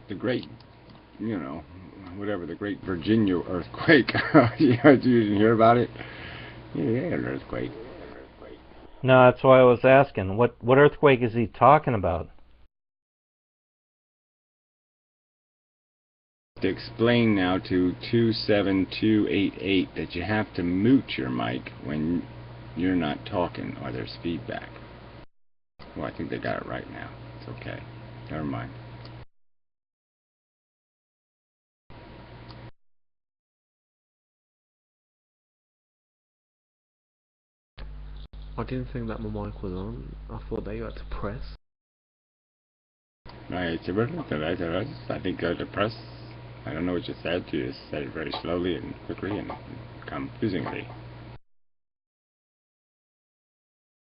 the great, you know, whatever, the Great Virginia earthquake. You didn't hear about it? Yeah, an earthquake. No, that's why I was asking. What earthquake is he talking about? To explain now to 27288 that you have to mute your mic when you're not talking or there's feedback. Well, I think they got it right now. It's okay. Never mind. I didn't think that my mic was on. I thought that you had to press. I think the press. I don't know what you said. You just said it very slowly and quickly and confusingly.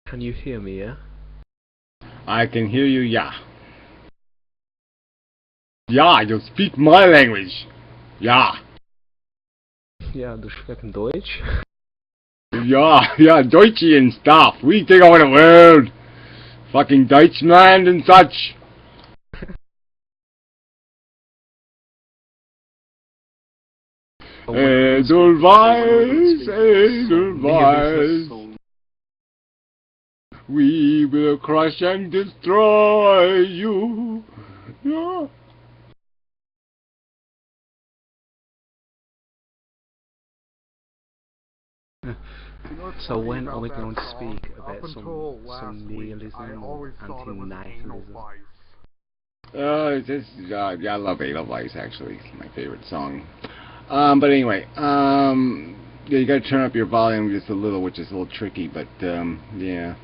Can you hear me, yeah? I can hear you, yeah. Ja, you speak my language. Ja. Ja, du sprechen Deutsch. Ja, Deutsche and stuff. We take over the world. Fucking Deutschland and such. Edelweiss, Edelweiss. We will crush and destroy you. Yeah. So when are we going to speak about some nihilism or anti-nihilism? I love Edelweiss actually. It's my favorite song. But anyway, yeah, you gotta turn up your volume just a little, which is a little tricky, but yeah.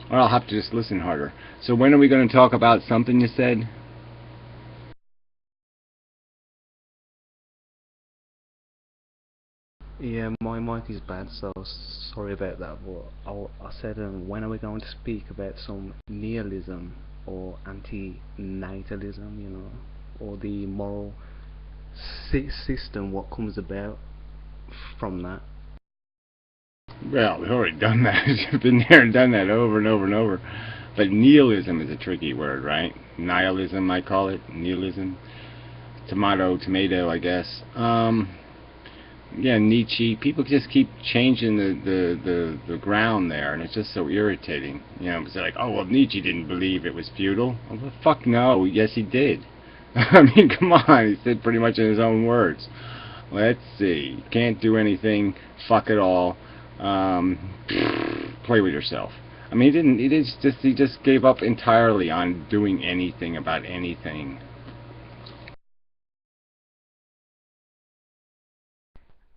Or I'll have to just listen harder. So when are we going to talk about something you said? Yeah, my mic is bad, so sorry about that. But I said, when are we going to speak about some nihilism or anti-natalism, you know, or the moral system, what comes about from that? Well, we've already done that. We've been there and done that over and over and over. But nihilism is a tricky word, right? Nihilism, I call it. Nihilism. Tomato, I guess. Yeah, Nietzsche. People just keep changing the ground there, and it's just so irritating. You know, because they're like, oh, well, Nietzsche didn't believe it was futile. Well, the fuck no. Yes, he did. I mean, come on. He said pretty much in his own words. Let's see. Can't do anything. Fuck it all. Play with yourself. I mean, he just gave up entirely on doing anything about anything.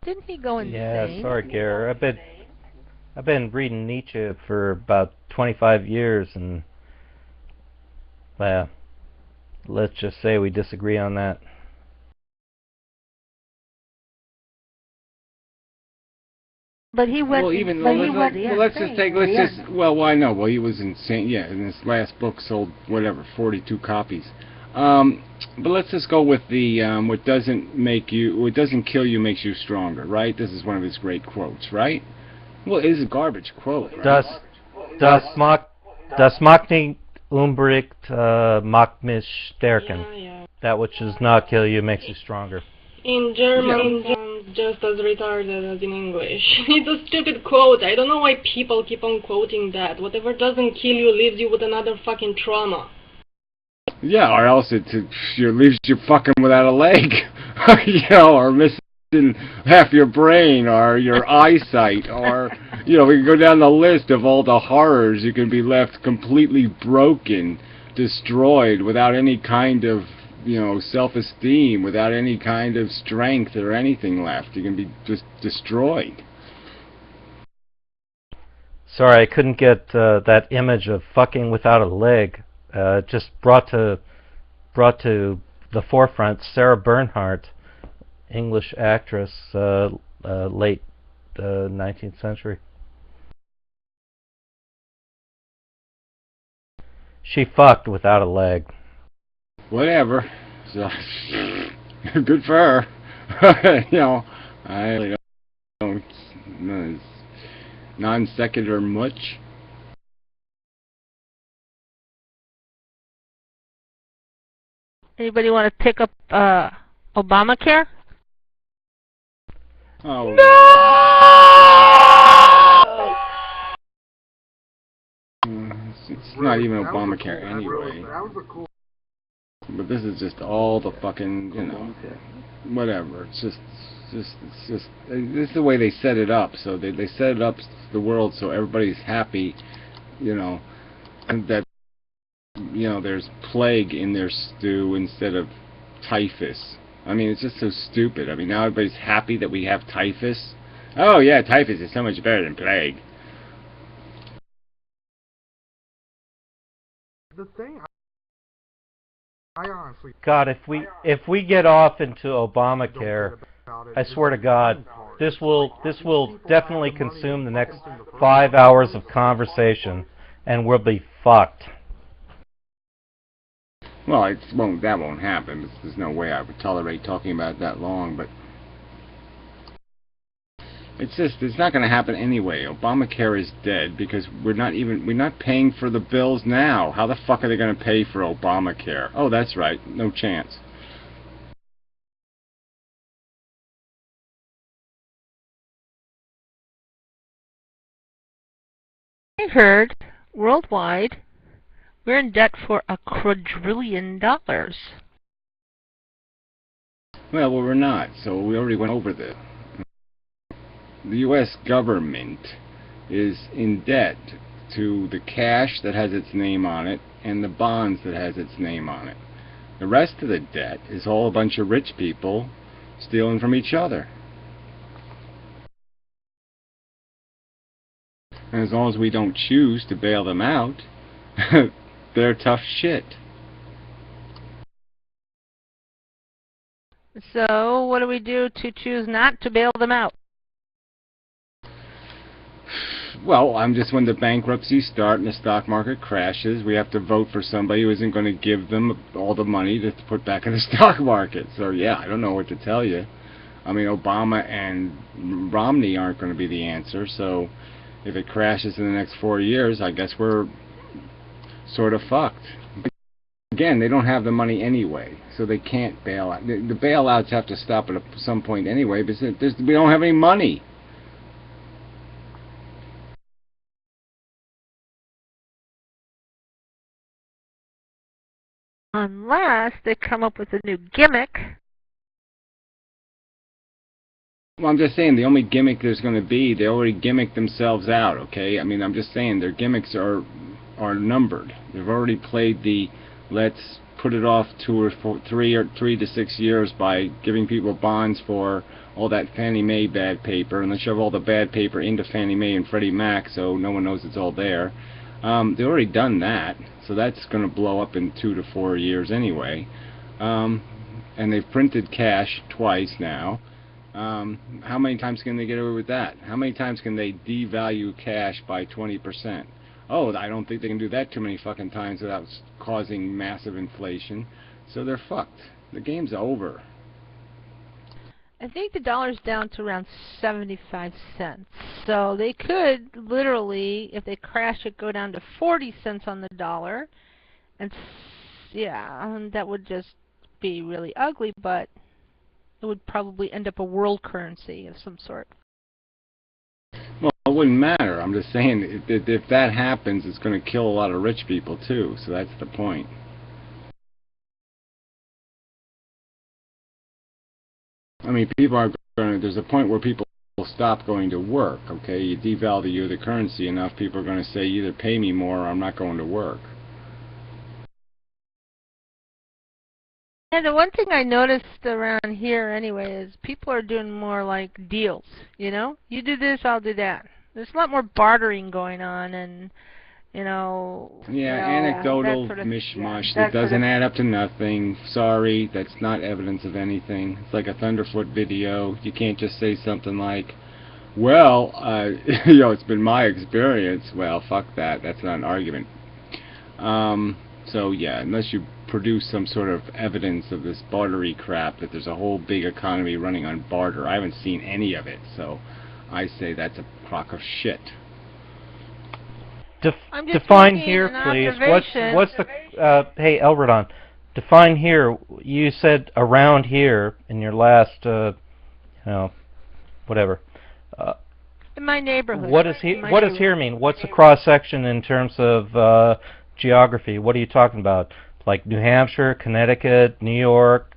Didn't he go insane? Yeah, sorry, Gare. I've been reading Nietzsche for about 25 years, and let's just say we disagree on that. But he went. Well, even let's just well, I know. Well, he was insane. Yeah, and his last book sold whatever 42 copies. But let's just go with the what doesn't kill you makes you stronger, right? This is one of his great quotes, right? Well, it is a garbage quote, right? Das macht nicht unbedingt macht mich stärken. Yeah. That which does not kill you makes you stronger. In German, sounds just as retarded as in English. It's a stupid quote. I don't know why people keep on quoting that. Whatever doesn't kill you leaves you with another fucking trauma. Yeah, or else it leaves you fucking without a leg, you know, or missing half your brain, or your eyesight, or, you know, we can go down the list of all the horrors. You can be left completely broken, destroyed, without any kind of, you know, self-esteem, without any kind of strength or anything left. You can be just destroyed. Sorry, I couldn't get that image of fucking without a leg. Just brought to the forefront Sarah Bernhardt, English actress, late 19th century. She fucked without a leg. Whatever. So, good for her. You know, I really don't know, non sequitur much. Anybody want to pick up Obamacare? Oh. It's not even Obamacare anyway. But this is just all the fucking, you know, whatever. It's just, this is the way they set it up. So they set it up the world so everybody's happy, you know, and that, you know, there's plague in their stew instead of typhus. I mean, it's just so stupid. I mean, now everybody's happy that we have typhus. Oh yeah, typhus is so much better than plague. The thing, I honestly... God, if we get off into Obamacare, I swear to God, this will definitely consume the next 5 hours of conversation, and we'll be fucked. Well, that won't happen. There's no way I would tolerate talking about it that long, but it's not going to happen anyway. Obamacare is dead because we're not paying for the bills now. How the fuck are they going to pay for Obamacare? Oh, that's right. No chance. I heard worldwide we're in debt for $1 quadrillion. Well, we're not. So we already went over this. The U.S. government is in debt to the cash that has its name on it and the bonds that has its name on it. The rest of the debt is all a bunch of rich people stealing from each other. And as long as we don't choose to bail them out, they're tough shit. So what do we do to choose not to bail them out? Well, when the bankruptcies start and the stock market crashes, we have to vote for somebody who isn't going to give them all the money to put back in the stock market. So yeah, I don't know what to tell you. I mean, Obama and Romney aren't going to be the answer, so if it crashes in the next 4 years, I guess we're sort of fucked. Again, they don't have the money anyway, so they can't bail out. The bailouts have to stop at some point anyway, because we don't have any money. Unless they come up with a new gimmick. Well, I'm just saying, the only gimmick there's going to be, they already gimmicked themselves out, okay? I mean, I'm just saying, their gimmicks are numbered. They've already played the, let's put it off 3 to 6 years by giving people bonds for all that Fannie Mae bad paper, and then shove all the bad paper into Fannie Mae and Freddie Mac so no one knows it's all there. They've already done that, so that's going to blow up in 2 to 4 years anyway. And they've printed cash twice now. How many times can they get away with that? How many times can they devalue cash by 20%? Oh, I don't think they can do that too many fucking times without causing massive inflation. So they're fucked. The game's over. I think the dollar's down to around 75 cents. So they could literally, if they crash it, go down to 40 cents on the dollar. And yeah, that would just be really ugly, but it would probably end up a world currency of some sort. Well, it wouldn't matter. I'm just saying, if that happens, it's going to kill a lot of rich people too. So that's the point. I mean, people are going to, there's a point where people will stop going to work, okay? You devalue the currency enough, people are going to say, either pay me more or I'm not going to work. And the one thing I noticed around here anyway is people are doing more like deals, you know? You do this, I'll do that. There's a lot more bartering going on, and, you know... Yeah, anecdotal mishmash that doesn't add up to nothing. Sorry, that's not evidence of anything. It's like a Thunderfoot video. You can't just say something like, well, you know, it's been my experience. Well, fuck that. That's not an argument. So, yeah, unless you produce some sort of evidence of this bartery crap, that there's a whole big economy running on barter. I haven't seen any of it, so I say that's a crock of shit. Define here, please. What's the hey, Elrodon? define here. You said around here in your last, whatever. In my neighborhood. What does here mean? What's the cross section in terms of geography? What are you talking about? Like New Hampshire, Connecticut, New York,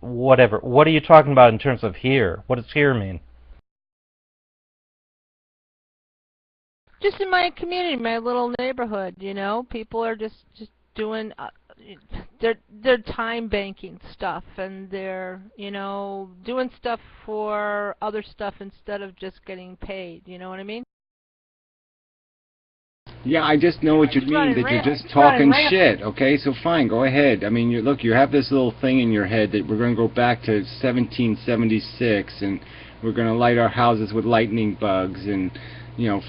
whatever. What are you talking about in terms of here? What does here mean? Just in my community, my little neighborhood, people are just doing they're time banking stuff, and they're doing stuff for other stuff instead of just getting paid. You know what I mean? Yeah, I just know what you mean, that you're just talking shit, okay? So fine, go ahead. I mean, look, you have this little thing in your head that we're going to go back to 1776, and we're going to light our houses with lightning bugs, and,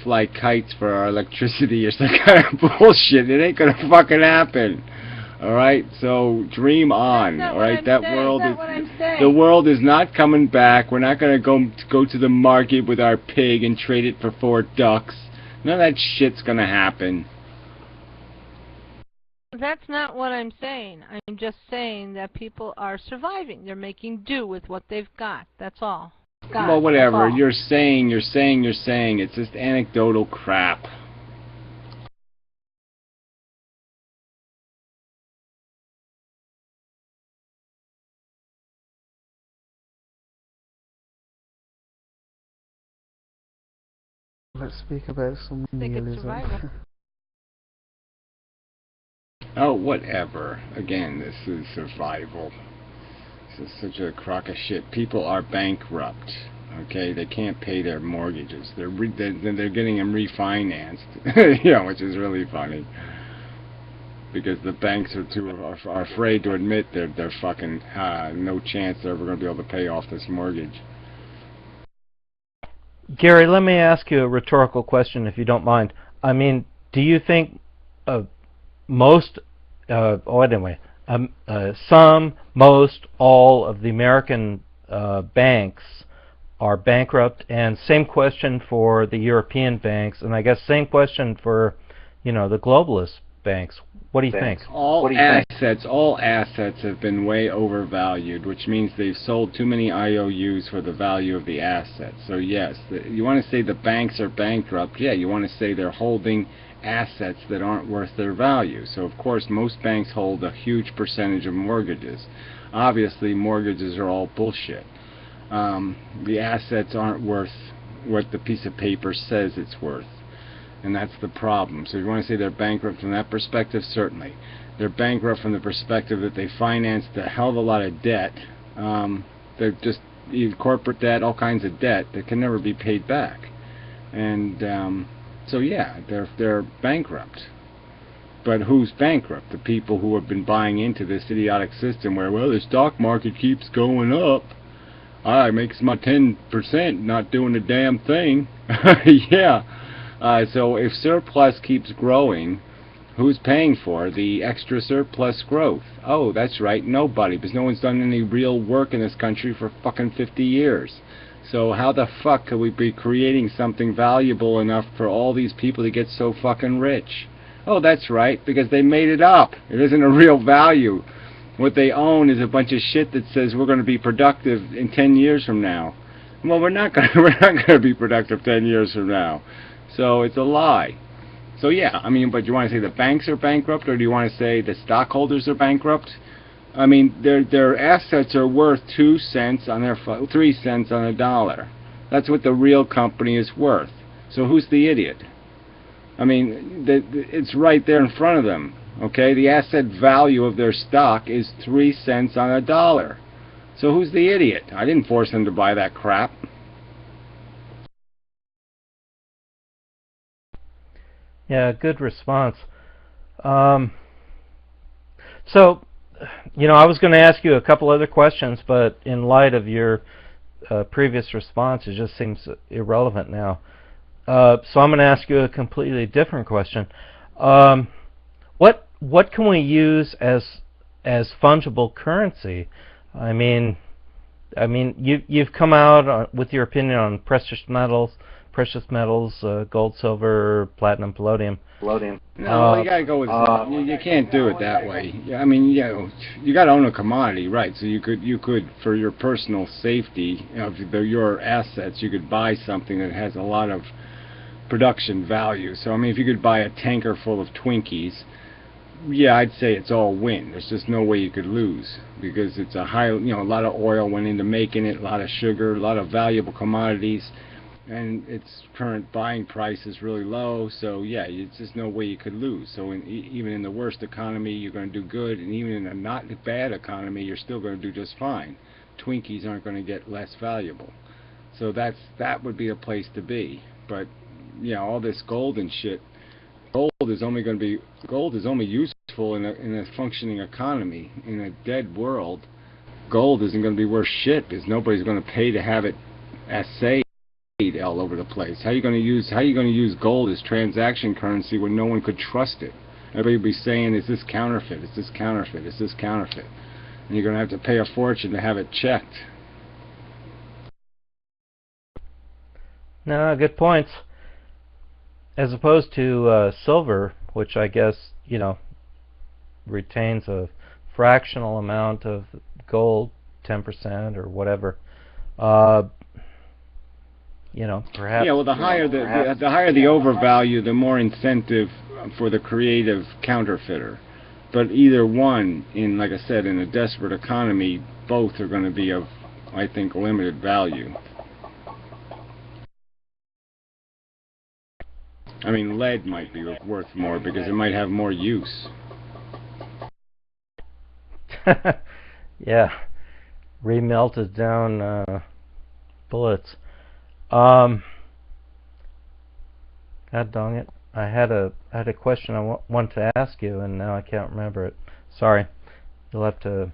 fly kites for our electricity or some kind of bullshit. It ain't going to fucking happen. Alright, so dream on. Alright, the world is not coming back. We're not going to go to the market with our pig and trade it for 4 ducks. None of that shit's gonna happen. That's not what I'm saying. I'm just saying that people are surviving. They're making do with what they've got. That's all. Well, whatever. You're saying. It's just anecdotal crap. Let's speak about some nihilism. Oh, whatever. Again, this is survival. This is such a crock of shit. People are bankrupt. Okay, they can't pay their mortgages. They're getting them refinanced. Which is really funny. Because the banks are afraid to admit they're fucking no chance they're ever going to be able to pay off this mortgage. Gary, let me ask you a rhetorical question, if you don't mind. I mean, do you think most, all of the American banks are bankrupt? And same question for the European banks, and I guess same question for, the globalist banks. What do you think? All assets have been way overvalued, which means they've sold too many IOUs for the value of the assets. So yes, you want to say the banks are bankrupt. Yeah, you want to say they're holding assets that aren't worth their value. So of course most banks hold a huge percentage of mortgages. Obviously mortgages are all bullshit. The assets aren't worth what the piece of paper says it's worth. And that's the problem. So if you want to say they're bankrupt from that perspective, certainly. They're bankrupt from the perspective that they financed a hell of a lot of debt. They're just corporate debt, all kinds of debt that can never be paid back. And so yeah, they're bankrupt. But who's bankrupt? The people who have been buying into this idiotic system where, well, the stock market keeps going up. I makes my 10% not doing a damn thing. Yeah. So if surplus keeps growing, who's paying for the extra surplus growth? Oh, that's right, nobody, because no one's done any real work in this country for fucking 50 years. So how the fuck could we be creating something valuable enough for all these people to get so fucking rich? Oh, that's right, because they made it up. It isn't a real value. What they own is a bunch of shit that says we're going to be productive in 10 years from now. Well, we're not going to be productive 10 years from now. So it's a lie. So yeah, I mean, but do you want to say the banks are bankrupt, or do you want to say the stockholders are bankrupt? I mean, their assets are worth 2 cents on 3 cents on a dollar. That's what the real company is worth. So who's the idiot? I mean, it's right there in front of them. Okay, the asset value of their stock is 3 cents on a dollar. So who's the idiot? I didn't force them to buy that crap. Yeah, good response. So, I was going to ask you a couple other questions, but in light of your previous response, it just seems irrelevant now. So I'm going to ask you a completely different question. What can we use as fungible currency? I mean, you've come out with your opinion on precious metals, precious metals, gold, silver, platinum, palladium. No, you gotta go with. You can't do it that way. I mean, you gotta own a commodity, right? So you could for your personal safety of your assets, you could buy something that has a lot of production value. So I mean, if you could buy a tanker full of Twinkies, yeah, I'd say it's all win. There's just no way you could lose because it's a high, a lot of oil went into making it, a lot of sugar, a lot of valuable commodities, and its current buying price is really low. So yeah, it's just no way you could lose. So even in the worst economy, you're going to do good, and even in a not bad economy, you're still going to do just fine. Twinkies aren't going to get less valuable. So that would be a place to be. But all this gold and shit. Gold is only useful in a functioning economy. In a dead world, gold isn't going to be worth shit because nobody's going to pay to have it assayed all over the place. How are you going to use gold as transaction currency when no one could trust it? Everybody would be saying, "Is this counterfeit? Is this counterfeit? Is this counterfeit?" And you're going to have to pay a fortune to have it checked. No, good points. As opposed to silver, which I guess, retains a fractional amount of gold, 10% or whatever. Perhaps. Yeah, well, the higher the overvalue, the more incentive for the creative counterfeiter. But either one, like I said, in a desperate economy, both are going to be of, I think, limited value. I mean, lead might be worth more because it might have more use. Yeah, remelted down bullets. God dang it! I had a question I wanted to ask you, and now I can't remember it. Sorry, you'll have to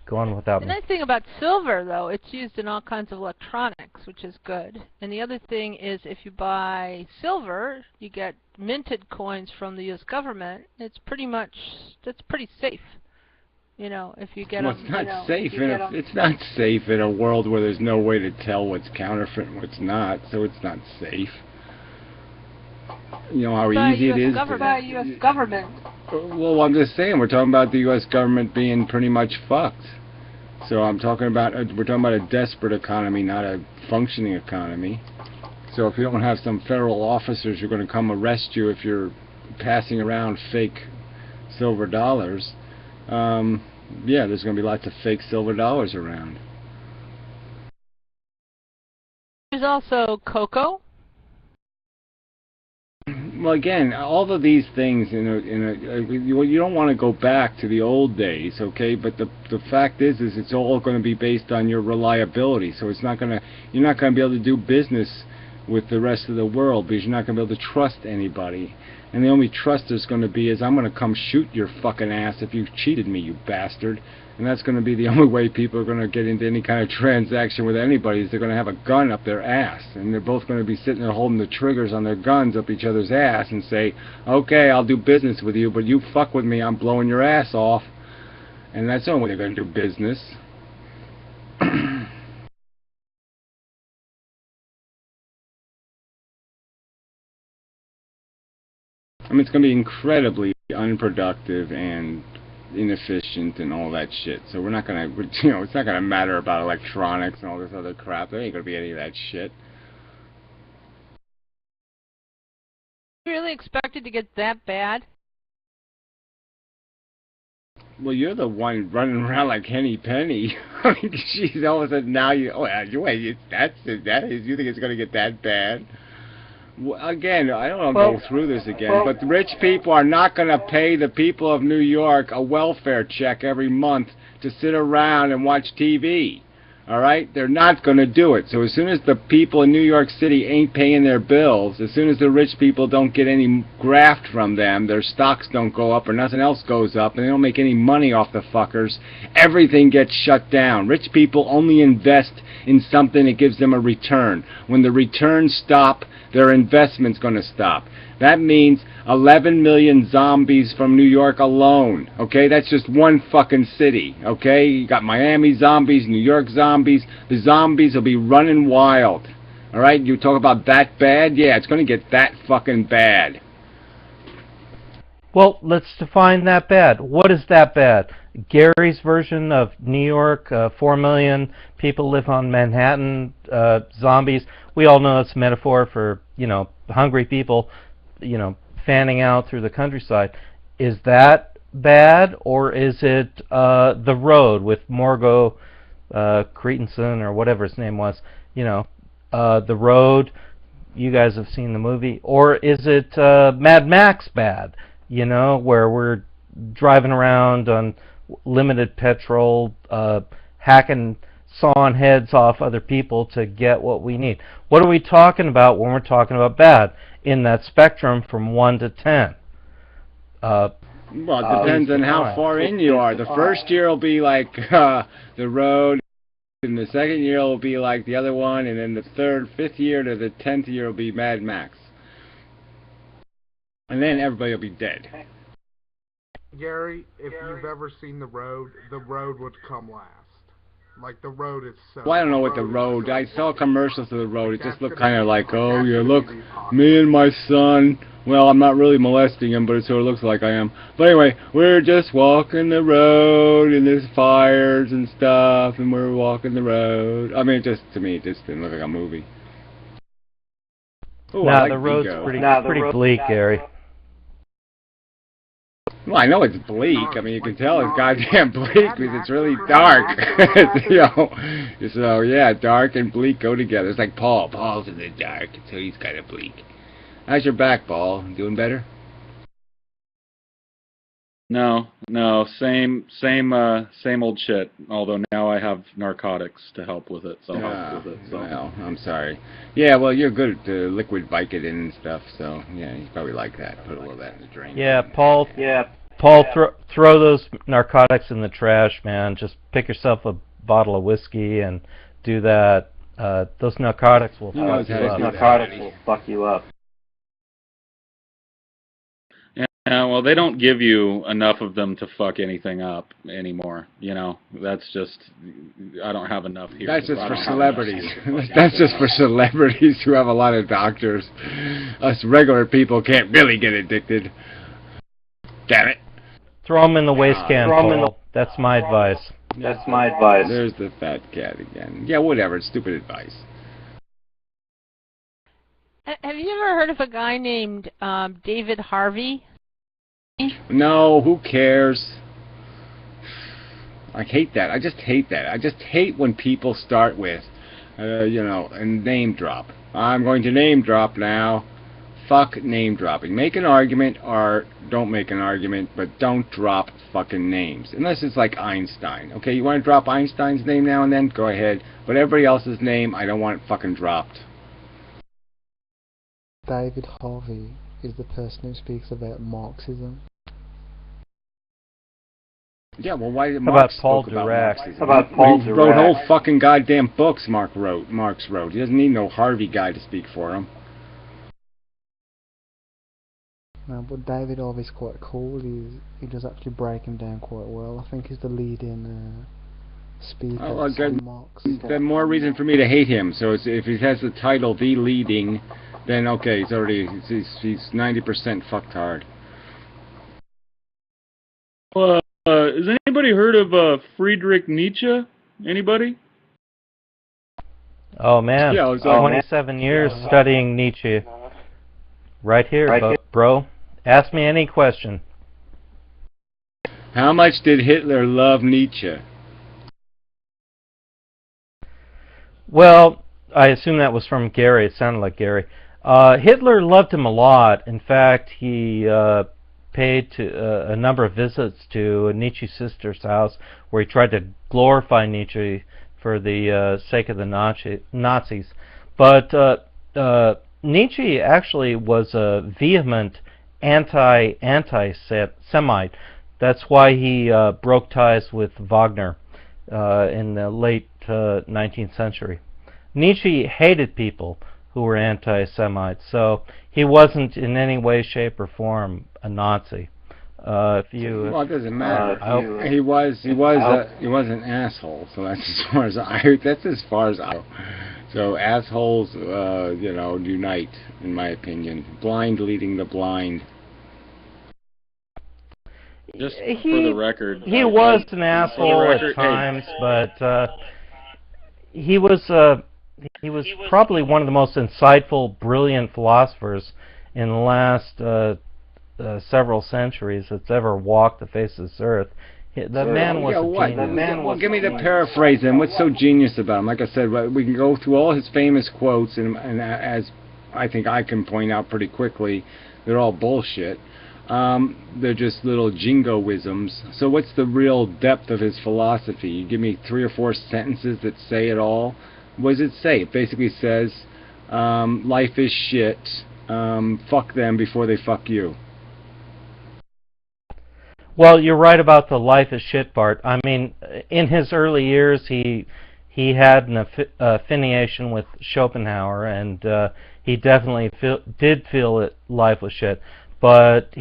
go on without me. The nice thing about silver, though, it's used in all kinds of electronics, which is good. And the other thing is, if you buy silver, you get minted coins from the U.S. government. That's pretty safe. If you get them. It's not safe. It's not safe in a world where there's no way to tell what's counterfeit and what's not. So it's not safe. You know how easy it is. By U.S. government. Well, I'm just saying, we're talking about the U.S. government being pretty much fucked. So we're talking about a desperate economy, not a functioning economy. So if you don't have some federal officers who are going to come arrest you if you're passing around fake silver dollars, yeah, there's going to be lots of fake silver dollars around. There's also cocoa. Well, again, all of these things, you don't want to go back to the old days, okay? But the fact is it's all going to be based on your reliability. So you're not going to be able to do business with the rest of the world because you're not going to be able to trust anybody. And the only trust there's going to be is I'm going to come shoot your fucking ass if you cheated me, you bastard. And that's going to be the only way people are going to get into any kind of transaction with anybody is they're going to have a gun up their ass. And they're both going to be sitting there holding the triggers on their guns up each other's ass and say, okay, I'll do business with you, but you fuck with me, I'm blowing your ass off. And that's the only way they're going to do business. I mean, it's going to be incredibly unproductive and inefficient and all that shit. So we're not going to, it's not going to matter about electronics and all this other crap. There ain't going to be any of that shit. You really expected to get that bad? Well, you're the one running around like Henny Penny. I mean, she's all of a sudden now you think it's going to get that bad? Well, again, I don't want to go through this again, but the rich people are not going to pay the people of New York a welfare check every month to sit around and watch TV. All right? They're not going to do it. So as soon as the people in New York City ain't paying their bills, as soon as the rich people don't get any graft from them, their stocks don't go up or nothing else goes up, and they don't make any money off the fuckers, everything gets shut down. Rich people only invest in something that gives them a return. When the returns stop, their investment's going to stop. That means 11 million zombies from New York alone. Okay, that's just one fucking city. Okay, you got Miami zombies, New York zombies. The zombies will be running wild. Alright, you talk about that bad? Yeah, it's going to get that fucking bad. Well, let's define that bad. What is that bad? Gary's version of New York, 4 million people live on Manhattan, zombies. We all know it's a metaphor for, hungry people, fanning out through the countryside. Is that bad, or is it The Road with Morgo Cretenson, or whatever his name was? The Road, you guys have seen the movie. Or is it Mad Max bad, where we're driving around on limited petrol, sawing heads off other people to get what we need? What are we talking about when we're talking about bad in that spectrum from 1 to 10? Well, it depends on how far in you are. The first year will be like The Road, and the second year will be like the other one, and then the third, fifth year to the 10th year will be Mad Max. And then everybody will be dead. Gary, if you've ever seen The Road would come last. Like, The Road is so... Well, I don't know what The Road... I saw commercials of The Road. It just looked kind of like, oh, yeah, look, me and my son... Well, I'm not really molesting him, but it sort of looks like I am. But anyway, we're just walking the road, and there's fires and stuff, and we're walking the road. I mean, to me, it just didn't look like a movie. Ooh, nah, like The Road's Vigo. pretty bleak, Gary. Well, I know it's bleak. I mean, you can tell it's goddamn bleak because it's really dark. So, yeah, dark and bleak go together. It's like Paul. Paul's in the dark, so he's kind of bleak. How's your back, Paul? Doing better? No, same old shit. Although now I have narcotics to help with it. So, well, I'm sorry. Yeah, well, you're good at liquid Vicodin and stuff, so yeah, you probably like that. Put a little of that in the drink. Yeah, Paul. Throw those narcotics in the trash, man. Just pick yourself a bottle of whiskey and do that. Those narcotics will fuck you up. Yeah, well, they don't give you enough of them to fuck anything up anymore. That's just, I don't have enough here. That's just for celebrities. That's just for celebrities who have a lot of doctors. Us regular people can't really get addicted. Damn it. Throw them in the waste can, Paul. That's my advice. That's my advice. There's the fat cat again. Yeah, whatever. It's stupid advice. Have you ever heard of a guy named David Harvey? No, who cares? I hate that. I just hate that. I just hate when people start with, and name drop. I'm going to name drop now. Fuck name dropping. Make an argument or don't make an argument, but don't drop fucking names. Unless it's like Einstein. Okay, you want to drop Einstein's name now and then? Go ahead. But everybody else's name, I don't want it fucking dropped. David Harvey is the person who speaks about Marxism. Yeah, well, why did How Marx about Paul spoke about Dirac? Marxism? How about Paul He wrote Dirac? whole fucking goddamn books Marx wrote. He doesn't need no Harvey guy to speak for him. No, but David Harvey's quite cool. He does actually break him down quite well. I think he's the leading speaker on Marx. Then more reason for me to hate him. So if he has the title "The Leading," then okay, he's 90% fucked hard. Has anybody heard of Friedrich Nietzsche? Anybody? Oh man, Yeah, 27 years studying Nietzsche. Right here, bro. Ask me any question. How much did Hitler love Nietzsche? Well, I assume that was from Gary. It sounded like Gary. Hitler loved him a lot. In fact, he paid a number of visits to Nietzsche's sister's house, where he tried to glorify Nietzsche for the sake of the Nazis. But Nietzsche actually was a vehement anti-Semite. That's why he broke ties with Wagner in the late 19th century. Nietzsche hated people who were anti-Semites, so he wasn't in any way, shape, or form a Nazi. Well, it doesn't matter. He was an asshole. So that's as far as I. So assholes, unite, in my opinion. Blind leading the blind. Just for the record, he was an asshole at times, but he was probably one of the most insightful, brilliant philosophers in the last several centuries that's ever walked the face of this earth. The man was a genius. Well, give me the paraphrase then. What's so genius about him? Like I said, we can go through all his famous quotes, and as I think I can point out pretty quickly, they're all bullshit. They're just little jingoisms. So what's the real depth of his philosophy? You give me 3 or 4 sentences that say it all. What does it say? It basically says, life is shit. Fuck them before they fuck you. Well, you're right about the life is shit part. I mean, in his early years, he had an affiliation with Schopenhauer, and he definitely did feel that life was shit. But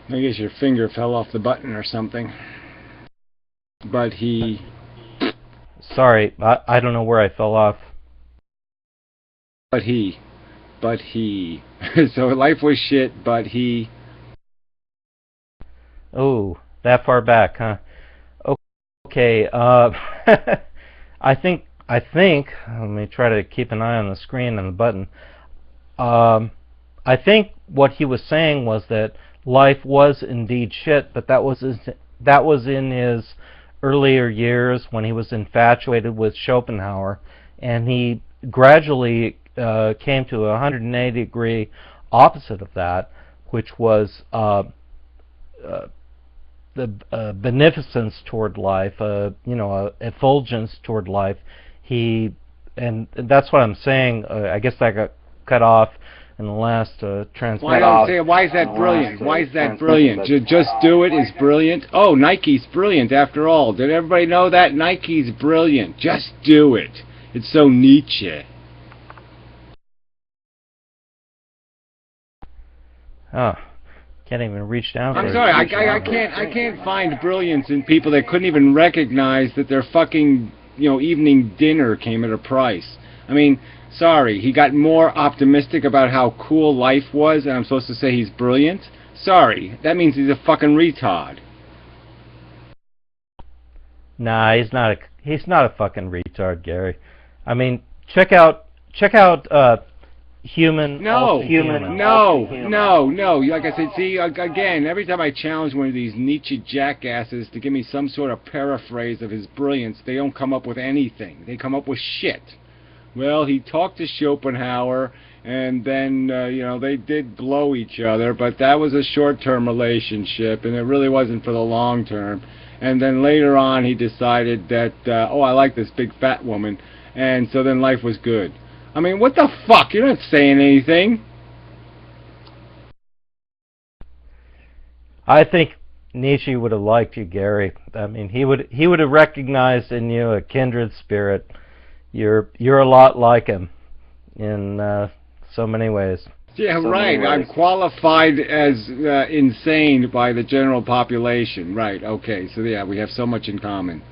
I guess your finger fell off the button or something. But he... Sorry, I don't know where I fell off. But he. So life was shit, but he... Oh, that far back, huh? Okay, I think, let me try to keep an eye on the screen and the button. I think what he was saying was that life was indeed shit, but that was in his earlier years when he was infatuated with Schopenhauer, and he gradually came to a 180-degree opposite of that, which was the beneficence toward life, effulgence toward life. And that's what I'm saying. I guess that got cut off in the last transmission. Why is that brilliant? Why is that brilliant? Just do it is brilliant. Oh, Nike's brilliant after all. Did everybody know that? Nike's brilliant. Just do it. It's so Nietzsche. Oh, can't even reach down. I'm sorry, I can't find brilliance in people that couldn't even recognize that their fucking evening dinner came at a price. I mean, sorry, he got more optimistic about how cool life was, and I'm supposed to say he's brilliant? Sorry, that means he's a fucking retard. Nah, he's not a fucking retard, Gary. I mean, check out Human. No. Like I said, see, again, every time I challenge one of these Nietzsche jackasses to give me some sort of paraphrase of his brilliance, they don't come up with anything. They come up with shit. Well, he talked to Schopenhauer, and then, they did blow each other, but that was a short-term relationship, and it really wasn't for the long term. And then later on, he decided that, I like this big fat woman, and so then life was good. I mean, what the fuck? You're not saying anything. I think Nietzsche would have liked you, Gary. I mean, he would have recognized in you a kindred spirit. You're a lot like him in so many ways. Yeah, right. I'm qualified as insane by the general population. Right. Okay. So yeah, we have so much in common,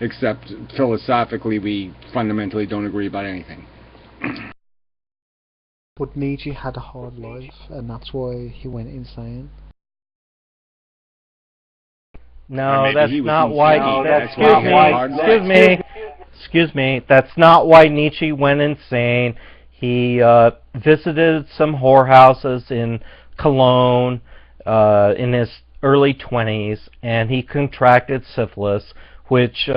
except philosophically, we fundamentally don't agree about anything. But Nietzsche had a hard life, and that's why he went insane. No, that's not why. Excuse me. That's not why Nietzsche went insane. He visited some whorehouses in Cologne in his early 20s, and he contracted syphilis, which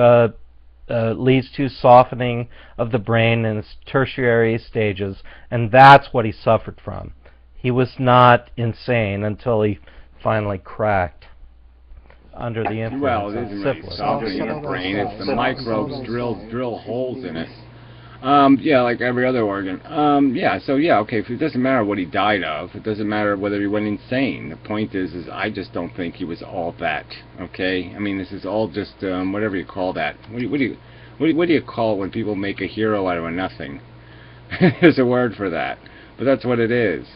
leads to softening of the brain in its tertiary stages, and that's what he suffered from. He was not insane until he finally cracked under the influence of syphilis. Really softening the brain. It's the microbes drill holes in it. Yeah, like every other organ. Okay, it doesn't matter what he died of. It doesn't matter whether he went insane. The point is I just don't think he was all that, okay? I mean, this is all just, whatever you call that. What do you call it when people make a hero out of a nothing? There's a word for that. But that's what it is.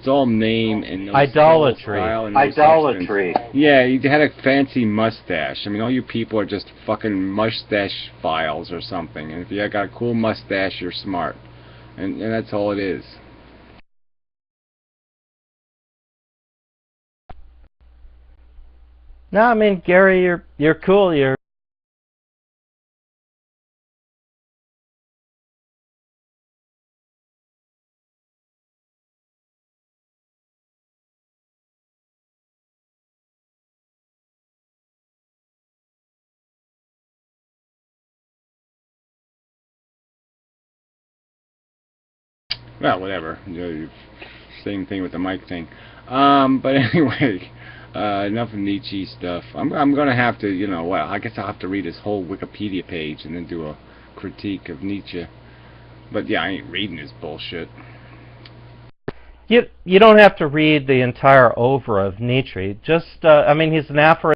It's all name and no Idolatry. style and no substance. Yeah, he had a fancy mustache. I mean, all you people are just fucking mustache files or something. And if you got a cool mustache, you're smart. And that's all it is. No, I mean, Gary, you're cool. You're Well, whatever. Same thing with the mic thing. But anyway, enough of Nietzsche stuff. I'm gonna have to, you know, well, I guess I'll have to read his whole Wikipedia page and then do a critique of Nietzsche. But yeah, I ain't reading his bullshit. you don't have to read the entire oeuvre of Nietzsche. Just I mean, he's an aphorism.